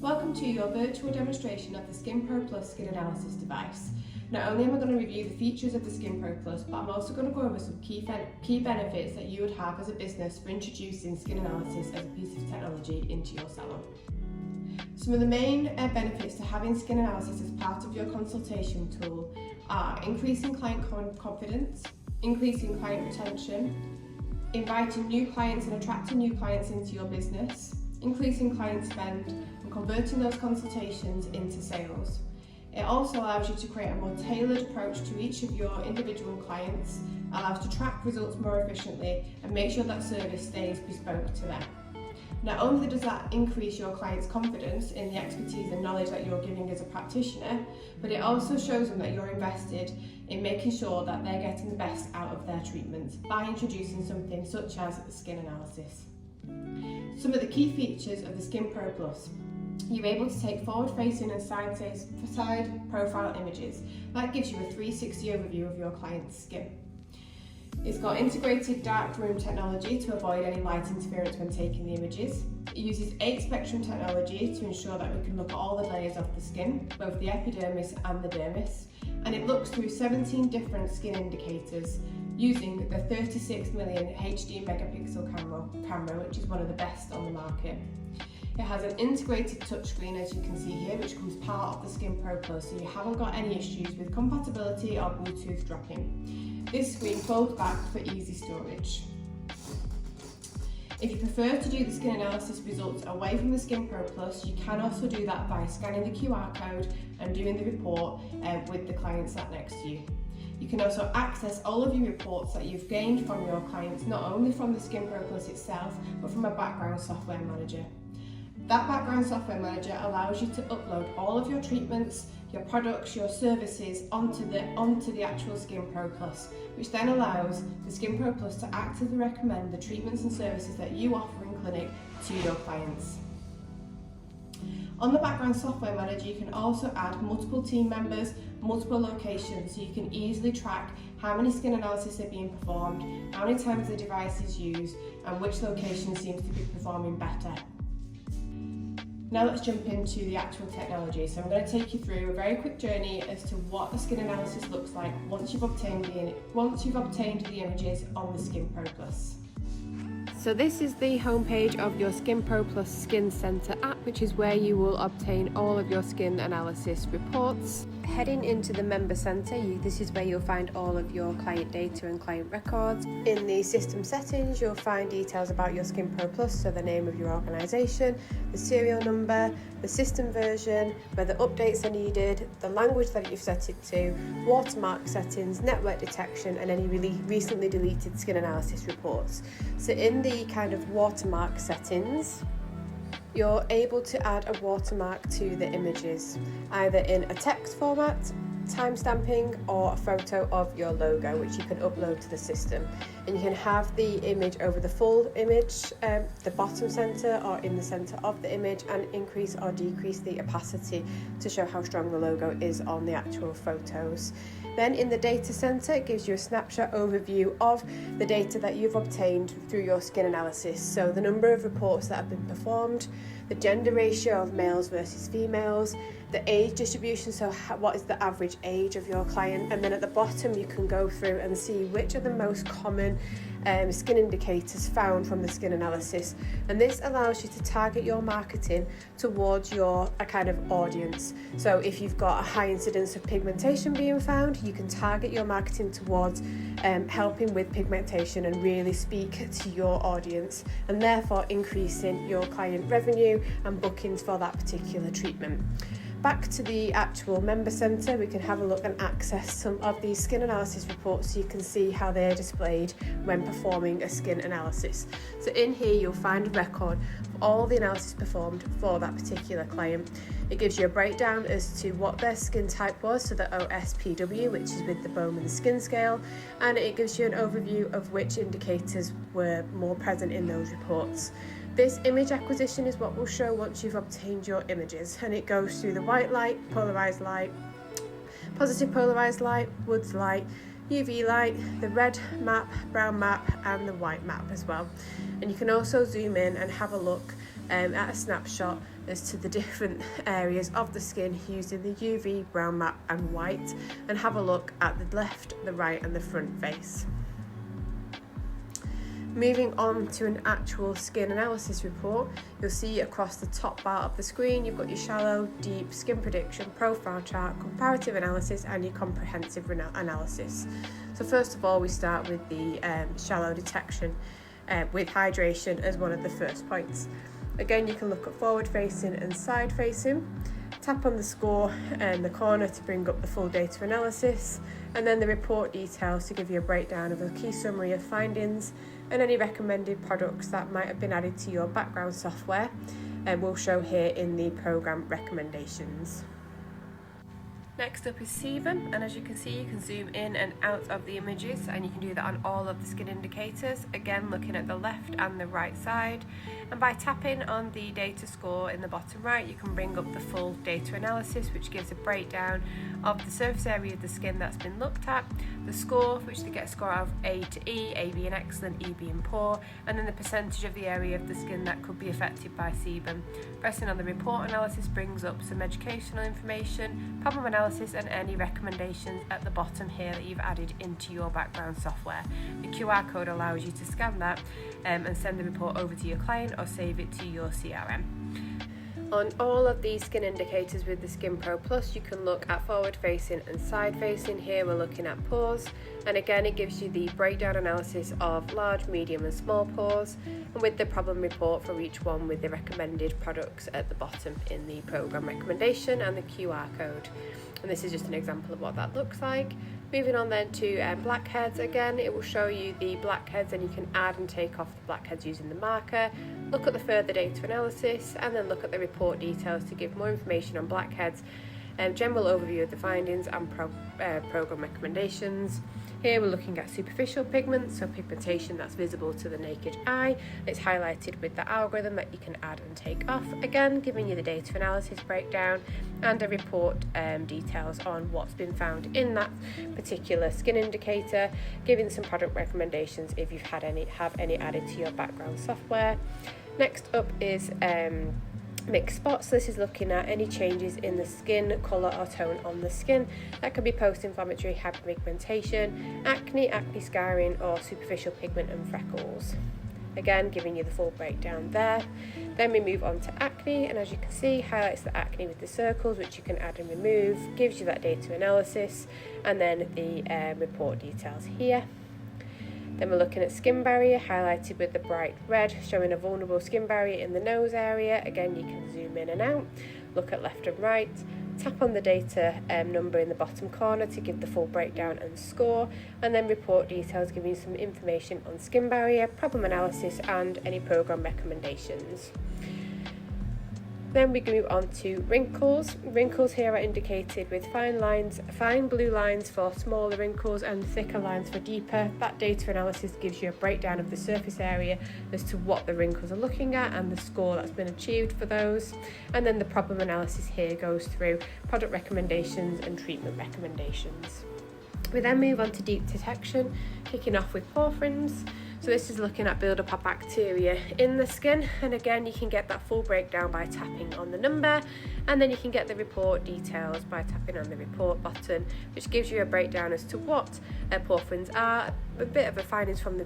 Welcome to your virtual demonstration of the Skin Pro Plus skin analysis device. Not only am I going to review the features of the Skin Pro Plus, but I'm also going to go over some key benefits that you would have as a business for introducing skin analysis as a piece of technology into your salon. Some of the main benefits to having skin analysis as part of your consultation tool are increasing client confidence, increasing client retention, inviting new clients and attracting new clients into your business, increasing client spend, and converting those consultations into sales. It also allows you to create a more tailored approach to each of your individual clients, allows to track results more efficiently and make sure that service stays bespoke to them. Not only does that increase your client's confidence in the expertise and knowledge that you're giving as a practitioner, but it also shows them that you're invested in making sure that they're getting the best out of their treatments by introducing something such as skin analysis. Some of the key features of the Skin Pro Plus. You're able to take forward-facing and side profile images. That gives you a 360 overview of your client's skin. It's got integrated dark room technology to avoid any light interference when taking the images. It uses 8 spectrum technology to ensure that we can look at all the layers of the skin, both the epidermis and the dermis, and it looks through 17 different skin indicators using the 36 million HD megapixel camera, which is one of the best on the market. It has an integrated touchscreen, as you can see here, which comes part of the Skin Pro Plus, so you haven't got any issues with compatibility or Bluetooth dropping. This screen folds back for easy storage. If you prefer to do the skin analysis results away from the Skin Pro Plus, you can also do that by scanning the QR code and doing the report with the client sat next to you. You can also access all of your reports that you've gained from your clients, not only from the Skin Pro Plus itself, but from a background software manager. That background software manager allows you to upload all of your treatments, your products, your services onto the actual Skin Pro Plus, which then allows the Skin Pro Plus to actively recommend the treatments and services that you offer in clinic to your clients. On the background software manager, you can also add multiple team members, multiple locations, so you can easily track how many skin analyses are being performed, how many times the device is used, and which location seems to be performing better. Now let's jump into the actual technology. So I'm going to take you through a very quick journey as to what the skin analysis looks like once you've obtained the images on the Skin Pro Plus. So this is the homepage of your Skin Pro Plus Skin Centre app, which is where you will obtain all of your skin analysis reports. Heading into the Member Centre, this is where you'll find all of your client data and client records. In the system settings, you'll find details about your Skin Pro Plus, so the name of your organisation, the serial number, the system version, whether updates are needed, the language that you've set it to, watermark settings, network detection, and any recently deleted skin analysis reports. So in the kind of watermark settings, you're able to add a watermark to the images, either in a text format, timestamping, or a photo of your logo, which you can upload to the system. And you can have the image over the full image, the bottom centre, or in the centre of the image, and increase or decrease the opacity to show how strong the logo is on the actual photos. Then in the data centre, it gives you a snapshot overview of the data that you've obtained through your skin analysis. So the number of reports that have been performed, the gender ratio of males versus females, the age distribution, so what is the average age of your client, and then at the bottom you can go through and see which are the most common skin indicators found from the skin analysis, and this allows you to target your marketing towards your kind of audience. So if you've got a high incidence of pigmentation being found, you can target your marketing towards helping with pigmentation and really speak to your audience, and therefore increasing your client revenue and bookings for that particular treatment. Back to the actual member centre, we can have a look and access some of these skin analysis reports so you can see how they're displayed when performing a skin analysis. So in here you'll find a record of all the analysis performed for that particular client. It gives you a breakdown as to what their skin type was, so the OSPW, which is with the Bowman skin scale, and it gives you an overview of which indicators were more present in those reports. This image acquisition is what will show once you've obtained your images, and it goes through the white light, polarised light, positive polarised light, woods light, UV light, the red map, brown map, and the white map as well. And you can also zoom in and have a look at a snapshot as to the different areas of the skin using the UV, brown map and white, and have a look at the left, the right and the front face. Moving on to an actual skin analysis report, you'll see across the top bar of the screen you've got your shallow, deep, skin prediction, profile chart, comparative analysis and your comprehensive analysis. So first of all we start with the shallow detection with hydration as one of the first points. Again, you can look at forward facing and side facing. Tap on the score in the corner to bring up the full data analysis, and then the report details to give you a breakdown of a key summary of findings and any recommended products that might have been added to your background software, and will show here in the program recommendations. Next up is sebum, and as you can see you can zoom in and out of the images, and you can do that on all of the skin indicators, again looking at the left and the right side, and by tapping on the data score in the bottom right you can bring up the full data analysis, which gives a breakdown of the surface area of the skin that's been looked at, the score, which they get a score of A to E, A being excellent, E being poor, and then the percentage of the area of the skin that could be affected by sebum. Pressing on the report analysis brings up some educational information, problem analysis and any recommendations at the bottom here that you've added into your background software. The QR code allows you to scan that and send the report over to your client or save it to your CRM. On all of these skin indicators with the Skin Pro Plus, you can look at forward facing and side facing. Here we're looking at pores, and again it gives you the breakdown analysis of large, medium and small pores, and with the problem report for each one with the recommended products at the bottom in the program recommendation and the QR code. And this is just an example of what that looks like. Moving on then to blackheads, again it will show you the blackheads and you can add and take off the blackheads using the marker. Look at the further data analysis and then look at the report details to give more information on blackheads, general overview of the findings and program recommendations. Here we're looking at superficial pigment, so pigmentation that's visible to the naked eye. It's highlighted with the algorithm that you can add and take off, again giving you the data analysis breakdown and a report details on what's been found in that particular skin indicator, giving some product recommendations if you've have any added to your background software. Next up is mixed spots. This is looking at any changes in the skin colour or tone on the skin. That could be post-inflammatory hyperpigmentation, acne scarring or superficial pigment and freckles. Again giving you the full breakdown there. Then we move on to acne, and as you can see highlights the acne with the circles which you can add and remove, gives you that data analysis and then the report details here. Then we're looking at skin barrier, highlighted with the bright red, showing a vulnerable skin barrier in the nose area. Again, you can zoom in and out, look at left and right, tap on the data number in the bottom corner to give the full breakdown and score, and then report details giving you some information on skin barrier, problem analysis and any program recommendations. Then we move on to wrinkles. Wrinkles here are indicated with fine blue lines for smaller wrinkles and thicker lines for deeper. That data analysis gives you a breakdown of the surface area as to what the wrinkles are looking at and the score that's been achieved for those. And then the problem analysis here goes through product recommendations and treatment recommendations. We then move on to deep detection, kicking off with porphyrins. So this is looking at build-up of bacteria in the skin, and again you can get that full breakdown by tapping on the number, and then you can get the report details by tapping on the report button, which gives you a breakdown as to what porphyrins are, a bit of a findings from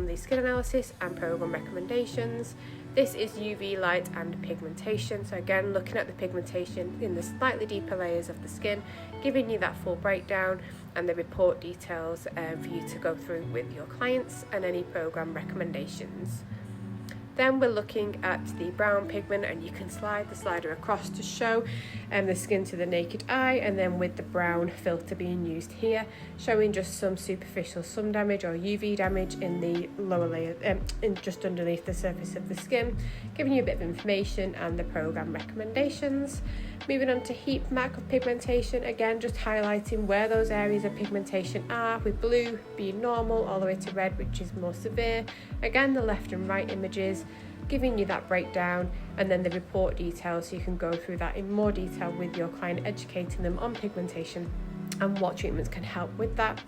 the skin analysis and program recommendations. This is UV light and pigmentation, so again looking at the pigmentation in the slightly deeper layers of the skin, giving you that full breakdown and the report details for you to go through with your clients and any program recommendations. Then we're looking at the brown pigment, and you can slide the slider across to show the skin to the naked eye, and then with the brown filter being used here, showing just some superficial sun damage or UV damage in the lower layer, just underneath the surface of the skin, giving you a bit of information and the program recommendations. Moving on to heat map of pigmentation, again just highlighting where those areas of pigmentation are, with blue being normal all the way to red, which is more severe. Again the left and right images giving you that breakdown, and then the report details so you can go through that in more detail with your client, educating them on pigmentation and what treatments can help with that.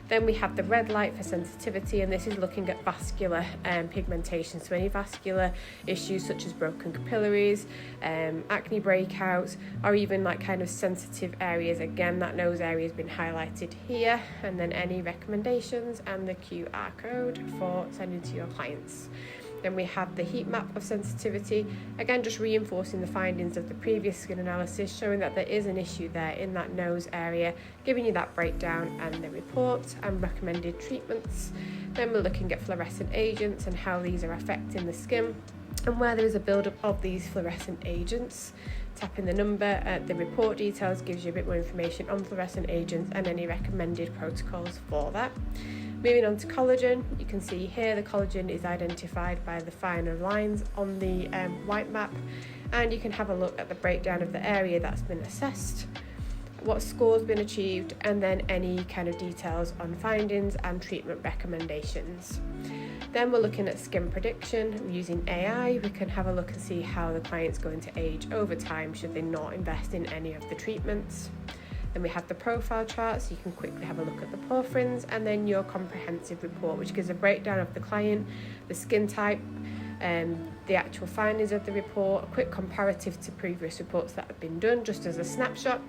Then we have the red light for sensitivity, and this is looking at vascular pigmentation, so any vascular issues such as broken capillaries, acne breakouts, or even like kind of sensitive areas. Again, that nose area has been highlighted here, and then any recommendations and the QR code for sending to your clients. Then we have the heat map of sensitivity, again just reinforcing the findings of the previous skin analysis, showing that there is an issue there in that nose area, giving you that breakdown and the report and recommended treatments. Then we're looking at fluorescent agents and how these are affecting the skin, and where there is a build-up of these fluorescent agents. Tapping the number, the report details gives you a bit more information on fluorescent agents and any recommended protocols for that. Moving on to collagen, you can see here the collagen is identified by the finer lines on the white map, and you can have a look at the breakdown of the area that's been assessed, what score's been achieved, and then any kind of details on findings and treatment recommendations. Then we're looking at skin prediction. Using AI, we can have a look and see how the client's going to age over time should they not invest in any of the treatments. Then we have the profile chart, so you can quickly have a look at the porphyrins, and then your comprehensive report, which gives a breakdown of the client, the skin type, the actual findings of the report, a quick comparative to previous reports that have been done, just as a snapshot.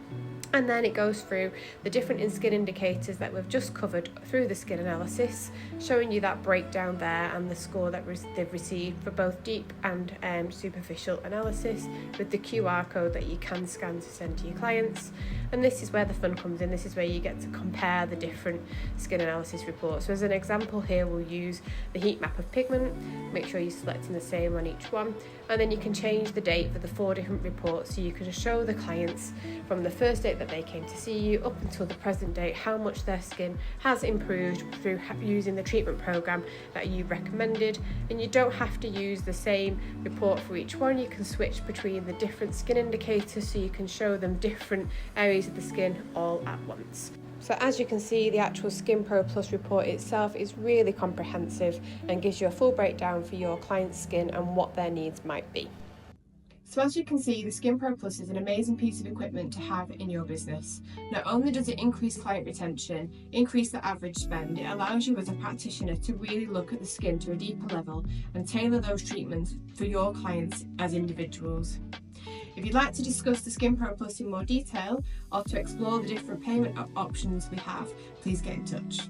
And then it goes through the different skin indicators that we've just covered through the skin analysis, showing you that breakdown there and the score that they've received for both deep and superficial analysis, with the QR code that you can scan to send to your clients. And this is where the fun comes in. This is where you get to compare the different skin analysis reports. So as an example here, we'll use the heat map of pigment. Make sure you're selecting the same on each one, and then you can change the date for the 4 different reports, so you can show the clients from the first date that they came to see you up until the present date how much their skin has improved through using the treatment program that you recommended. And you don't have to use the same report for each one. You can switch between the different skin indicators, so you can show them different areas of the skin all at once. So as you can see, the actual Skin Pro Plus report itself is really comprehensive and gives you a full breakdown for your client's skin and what their needs might be. So as you can see, the Skin Pro Plus is an amazing piece of equipment to have in your business. Not only does it increase client retention, increase the average spend, it allows you as a practitioner to really look at the skin to a deeper level and tailor those treatments for your clients as individuals. If you'd like to discuss the Skin Pro Plus in more detail or to explore the different payment options we have, please get in touch.